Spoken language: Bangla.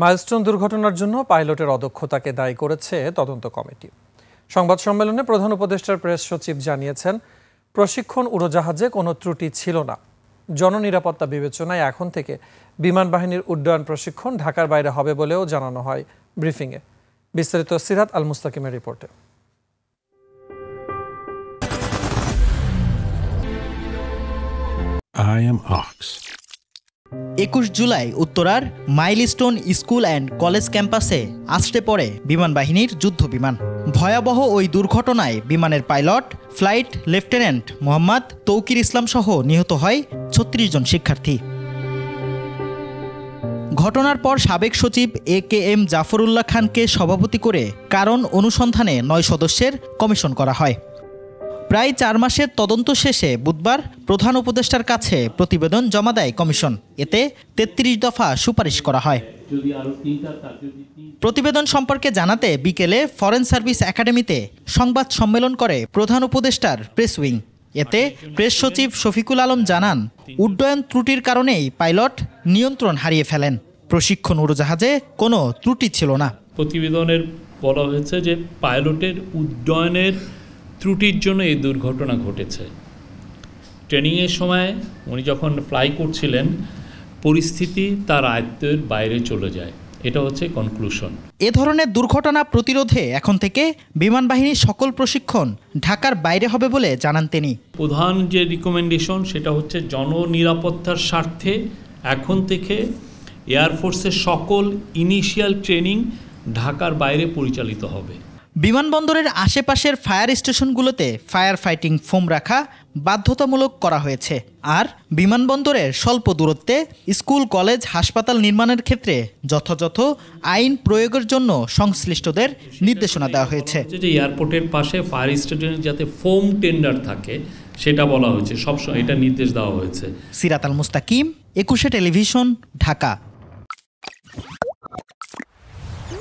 মাইলস্টোন দুর্ঘটনার জন্য পাইলটের অদক্ষতাকে দায়ী করেছে তদন্ত কমিটি। সংবাদ সম্মেলনে প্রধান উপদেষ্টার প্রেস সচিব জানিয়েছেন, প্রশিক্ষণ উড়োজাহাজে কোনো ত্রুটি ছিল না। জননিরাপত্তা বিবেচনায় এখন থেকে বিমান বাহিনীর উড্ডয়ন প্রশিক্ষণ ঢাকার বাইরে হবে বলেও জানানো হয় ব্রিফিংয়ে। বিস্তারিত সিরাত আল মুস্তাকিমের রিপোর্টে। I am Ox. 21 জুলাই উত্তরার মাইলস্টোন স্কুল অ্যান্ড কলেজ ক্যাম্পাসে আছড়ে পড়ে বিমান বাহিনীর যুদ্ধ বিমান। ভয়াবহ ওই দুর্ঘটনায় বিমানের pilot flight lieutenant Mohammad Tauqir Islam সহ নিহত হয় 36 জন শিক্ষার্থী। ঘটনার পর সাবেক সচিব AKM জাফরুল্লাহ খানকে সভাপতি করে কারণ অনুসন্ধানে 9 সদস্যের কমিশন করা হয়। প্রায় 4 মাসের তদন্ত শেষে বুধবার প্রধান উপদেষ্টার কাছে প্রতিবেদন জমা দেয় কমিশন। এতে 33 দফা সুপারিশ করা হয়। প্রতিবেদন সম্পর্কে জানাতে বিকেলে ফরেন সার্ভিস একাডেমিতে সংবাদ সম্মেলন করে প্রধান উপদেষ্টার প্রেস উইং। এতে প্রেস সচিব শফিকুল আলম জানান, উড্ডয়ন ত্রুটির কারণেই পাইলট নিয়ন্ত্রণ হারিয়ে ফেলেন। প্রশিক্ষণ উড়োজাহাজে কোনো ত্রুটি ছিল না। প্রতিবেদনের বলা হয়েছে যে পাইলটের উড্ডয়নের ত্রুটির জন্য এই দুর্ঘটনা ঘটেছে। ট্রেনিংয়ের সময় উনি যখন ফ্লাই করছিলেন, পরিস্থিতি তার আয়ত্তের বাইরে চলে যায়। এটা হচ্ছে কনক্লুশন। এ ধরনের দুর্ঘটনা প্রতিরোধে এখন থেকে বিমান বাহিনীর সকল প্রশিক্ষণ ঢাকার বাইরে হবে বলে জানান তিনি। প্রধান যে রিকমেন্ডেশন সেটা হচ্ছে জননিরাপত্তার স্বার্থে এখন থেকে এয়ারফোর্সের সকল ইনিশিয়াল ট্রেনিং ঢাকার বাইরে পরিচালিত হবে। বিমানবন্দরের আশেপাশের ফায়ার স্টেশনগুলোতে ফায়ার ফাইটিং ফোম রাখা বাধ্যতামূলক করা হয়েছে। আর বিমানবন্দরের স্বল্প দূরত্বে স্কুল, কলেজ, হাসপাতাল নির্মাণের ক্ষেত্রে যথাযথ আইন প্রয়োগের জন্য সংশ্লিষ্টদের নির্দেশনা দেওয়া হয়েছে। যে এয়ারপোর্টের পাশে ফায়ার স্টেশনে যাতে ফোম টেন্ডার থাকে সেটা বলা হয়েছে, সবসময় এটা নির্দেশ দেওয়া হয়েছে। সিরাত আল মুস্তাকিম, 21 টেলিভিশন, ঢাকা।